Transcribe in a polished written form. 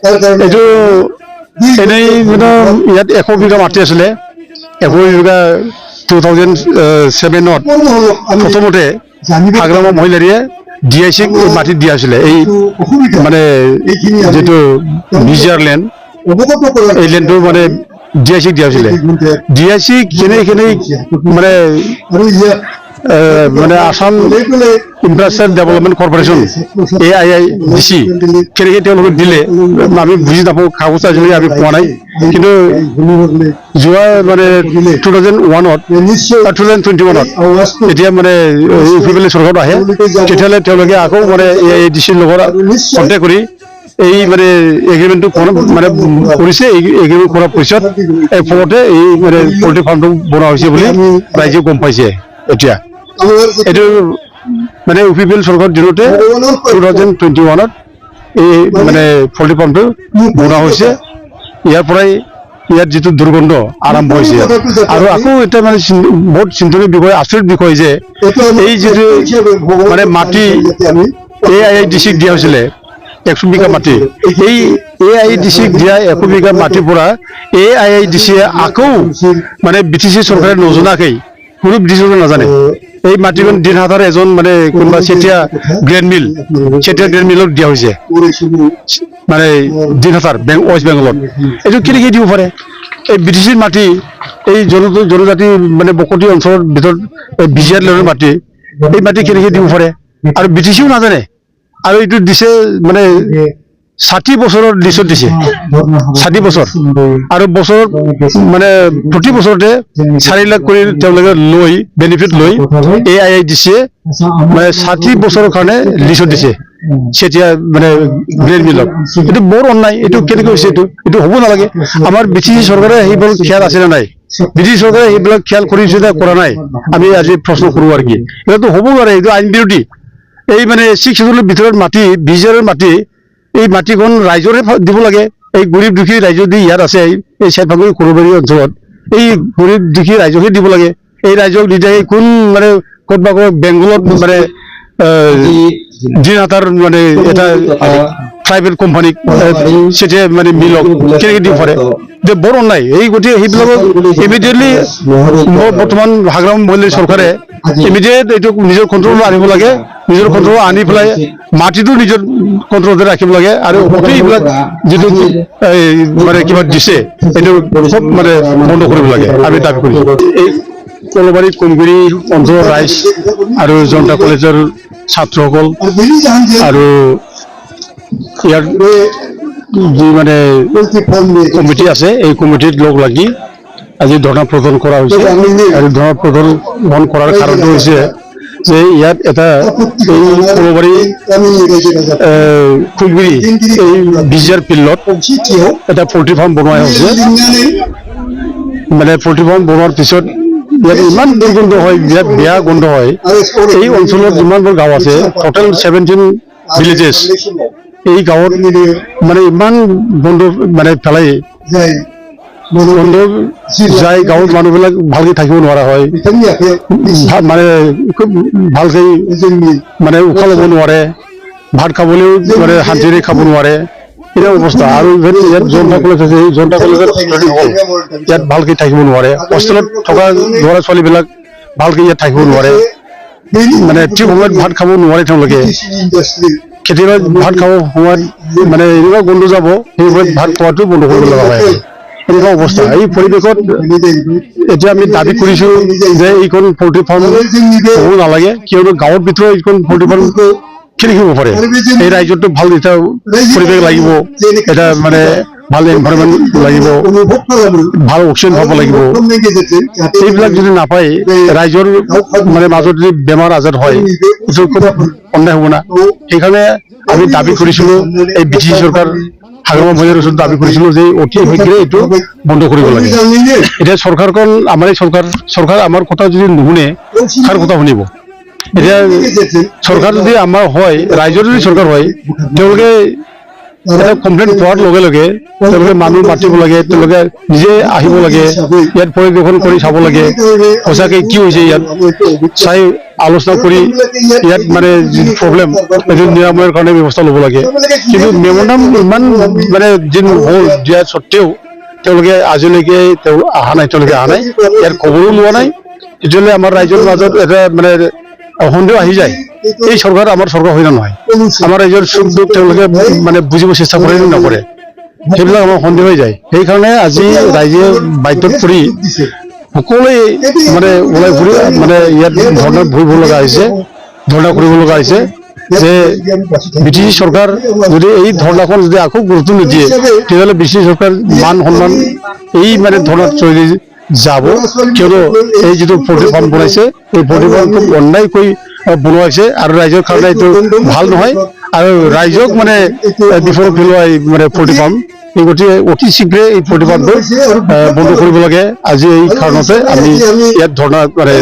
এইটো এনেই মানে ইয়াত 100 বিঘা মাটি আছিলে 100 বিঘা 2007ত প্ৰথমতে হাগ্ৰামা মহিলাৰীয়ে DICক মাটি দিয়া আছিলে এই মানে যেটো বিজাৰ লেণ্ড এই লেণ্ডটো মানে DICক দিয়া আছিলে DIC কেনে মানে মানে Assam infrastructure development corporation AIIDC কেনেকৈ তেওঁলোকক দিলে আমি বুজি নাপাওঁ কাগজ আজিলৈকে আমি পোৱা নাই কিন্তু যোৱা মানে 2001ত 2021ত এতিয়া মানে ইউপিপিএল চৰকাৰত আহে তেতিয়াহ'লে তেওঁলোকে আকৌ মানে AIIDCৰ লগত কণ্টেক্ট কৰি এই মানে এগ্ৰিমেণ্টটো মানে কৰিছে এগ্ৰিমেণ্ট কৰাৰ পিছত এই ফলতে এই মানে পল্ট্ৰি ফাৰ্মটো বনোৱা হৈছে বুলি ৰাইজে গম পাইছে এতিয়া এইটো মানে ইউপিপিএল চৰকাৰৰ দিনতে 2021ত এই মানে পল্ট্ৰি ফাৰ্মটো বনোৱা হৈছে ইয়াৰ পৰাই ইয়াত যিটো দুৰ্গন্ধ আৰম্ভ হৈছে আৰু আকৌ এটা মানে বহুত চিন্তনীয় বিষয় আচৰিত বিষয় যে এই যিটো মানে মাটি AIIDCক দিয়া হৈছিলে 100 বিঘা মাটি এই AIIDCক দিয়া 100 বিঘা মাটিৰ পৰা AIIDCয়ে আকৌ মানে BTC চৰকাৰে নজনাকৈ কোনো BTC চৰকাৰে নাজানে এই মাটিখন দিনহাটাৰ এজন মানে কোনোবা চেতিয়া গ্ৰেণ্ড মিলক দিয়া হৈছে মানে দিনহাটাৰ ৱেষ্ট বেংগলত এইটো কেনেকৈ দিব পাৰে এই BTCৰ মাটি এই জনজাতি মানে বসতি অঞ্চলৰ ভিতৰত বিজিআৰ লেণ্ডৰ মাটি এই মাটি কেনেকৈ দিব পাৰে আৰু BTCও নাজানে আৰু এইটো দিছে মানে 60 বছৰৰ লিষ্টত দিছে 60 বছৰ আৰু বছৰত মানে প্ৰতি বছৰতে 4 লাখ কৰি তেওঁলোকে লৈ বেনিফিট লৈ AIIDCয়ে মানে 60 বছৰৰ কাৰণে লিষ্টত দিছে সেতিয়া মানে গ্ৰেণ্ড মিলক এইটো বৰ অন্যায় এইটো কেনেকৈ হৈছে এইটো হ'ব নালাগে আমাৰ BTC চৰকাৰে সেইবোৰ খেয়াল আছে নে নাই BTC চৰকাৰে সেইবিলাক খেয়াল কৰিছে নে কৰা নাই আমি আজি প্ৰশ্ন কৰোঁ আৰু কি এইটো হ'ব নোৱাৰে এইটো আইন বিৰোধী এই মানে 6 শিডিউলৰ ভিতৰত মাটি বিজিআৰৰ মাটি এই মাটিখন ৰাইজৰে দিব লাগে এই গৰীব দুখী ৰাইজ দি ইয়াত আছে এই চেৰফাগুৰি কৰবাৰী অঞ্চলত এই গৰীব দুখী ৰাইজকে দিব লাগে এই ৰাইজক দিলে কোন মানে ক'তবা বেংগলত মানে দিনহাটাৰ মানে এটা প্ৰাইভেট কোম্পানীক সেটা মানে মিলক কেনেকৈ দিব পাৰে যে বৰ অন্যায় এই গতিকে সেইবিলাকক ইমিডিয়েটলি বৰ্তমান হাগ্ৰাম মহিলাৰী চৰকাৰে ইমিডিয়েট এইটো নিজৰ কণ্ট্ৰলত আনিব লাগে নিজৰ কণ্ট্ৰলত আনি পেলাই মাটিটো নিজৰ কণ্ট্ৰলতে ৰাখিব লাগে আৰু এইবিলাক যিটো মানে কিবা দিছে এইটো চব মানে বন্ধ কৰিব লাগে আমি দাবী কৰিছোঁ এই কলবাৰী কমগুৰি অঞ্চলৰ ৰাইজ আৰু জনতা কলেজৰ ছাত্ৰসকল আৰু ইয়াৰ যি মানে কমিটি আছে এই কমিটিত লগ লাগি আজি ধৰ্ণা প্ৰদান কৰা হৈছে আৰু ধৰ্ণা প্ৰদান কৰাৰ কাৰণটো হৈছে যে ইয়াত এটা এই কলবাৰী খুলগুৰি এই বিজিআৰ ফিল্ডত এটা পল্ট্ৰি ফাৰ্ম বনোৱা হৈছে মানে পল্ট্ৰি ফাৰ্ম বনোৱাৰ পিছত ইয়াত ইমান দুৰ্গন্ধ হয় বিৰাট বেয়া গোন্ধ হয় এই অঞ্চলত যিমানবোৰ গাঁও আছে টোটেল 17 ভিলেজেছ এই গাঁৱত মানে ইমান গোন্ধ মানে পেলাই গোন্ধ যায় গাঁৱত মানুহবিলাক ভালকৈ থাকিব নোৱাৰা হয় মানে খুব ভালকৈ মানে উশাহ ল'ব নোৱাৰে ভাত খাবলৈও মানে শান্তিৰে খাব নোৱাৰে এনে অৱস্থা আৰু ইয়াত জনতা কলেজ আছে এই জনতা কলেজত ইয়াত ভালকৈ থাকিব নোৱাৰে হোষ্টেলত থকা ল'ৰা ছোৱালীবিলাক ভালকৈ ইয়াত থাকিব নোৱাৰে মানে ঠিক সময়ত ভাত খাব নোৱাৰে তেওঁলোকে কেতিয়াবা ভাত খাব সময়ত মানে এনেকুৱা গোন্ধ যাব সেই সময়ত ভাত খোৱাটো বন্ধ কৰিব লগা হয় এনেকুৱা অৱস্থা এই পৰিৱেশত এতিয়া আমি দাবী কৰিছোঁ যে এইখন পল্ট্ৰি ফাৰ্ম হ'ব নালাগে কিয়নো গাঁৱৰ ভিতৰত এইখন পল্ট্ৰি ফাৰ্ম কেনেকৈ হ'ব পাৰে এই ৰাজ্যতো ভাল এটা পৰিৱেশ লাগিব এটা মানে ভাল এনভাইৰনমেণ্ট লাগিব ভাল অক্সিজেন পাব লাগিব এইবিলাক যদি নাপায় ৰাইজৰ মানে মাজত যদি বেমাৰ আজাৰ হয় এইটো খুব অন্যায় হ'ব না সেইকাৰণে আমি দাবী কৰিছিলোঁ এই BTC চৰকাৰ হাগ্ৰামা মহিলাৰ ওচৰত দাবী কৰিছিলোঁ যে অতি শীঘ্ৰে এইটো বন্ধ কৰিব লাগে এতিয়া চৰকাৰখন আমাৰে চৰকাৰ আমাৰ কথা যদি নুশুনে কাৰ কথা শুনিব এতিয়া চৰকাৰ যদি আমাৰ হয় ৰাইজৰ যদি চৰকাৰ হয় তেওঁলোকে এটা কমপ্লেইন পোৱাৰ লগে লগে তেওঁলোকে মানুহ মাতিব লাগে, তেওঁলোকে নিজে আহিব লাগে, ইয়াত পৰিদৰ্শন কৰি চাব লাগে সঁচাকে কি হৈছে, ইয়াত চাই আলোচনা কৰি ইয়াত মানে যি প্ৰব্লেম এইটো নিৰাময়ৰ কাৰণে ব্যৱস্থা ল'ব লাগে। কিন্তু মেম'ৰেণ্ডাম ইমান মানে দিন হ'ল দিয়াৰ স্বত্তেও তেওঁলোকে আজিলৈকে অহা নাই, ইয়াৰ খবৰো লোৱা নাই। তেতিয়াহ'লে আমাৰ ৰাইজৰ মাজত এটা মানে সন্দেহ আহি যায়, এই চৰকাৰ আমাৰ চৰকাৰ হয় নে নহয়, আমাৰ ৰাইজৰ সুখ দুখ তেওঁলোকে মানে বুজিব চেষ্টা কৰে নে নকৰে, সেইবিলাক আমাৰ সন্দেহ হৈ যায়। সেইকাৰণে আজি ৰাইজে বাধ্যত পৰি সকলোৱে মানে ওলাই ফুৰি মানে ইয়াত ধৰ্ণাত বহিব লগা হৈছে, ধৰ্ণা কৰিব লগা হৈছে যে ব্ৰিটিছ চৰকাৰ যদি এই ধৰ্ণাখন যদি আকৌ গুৰুত্ব নিদিয়ে তেতিয়াহ'লে ব্ৰিটিছ চৰকাৰ মান সন্মান এই মানে ধৰ্ণাত চলি যাব। কিয়নো এই যিটো পল্ট্ৰি ফাৰ্ম বনাইছে, এই পল্ট্ৰি ফাৰ্মটো অন্যায়কৈ বনোৱাইছে আৰু ৰাইজৰ কাৰণে এইটো ভাল নহয়, আৰু ৰাইজক মানে বিপদত পেলোৱা এই মানে পল্ট্ৰি ফাৰ্ম, এই গতিকে অতি শীঘ্ৰে এই পল্ট্ৰি ফাৰ্মটো বন্ধ কৰিব লাগে। আজি এই কাৰণতে আমি ইয়াত ধৰ্ণা মানে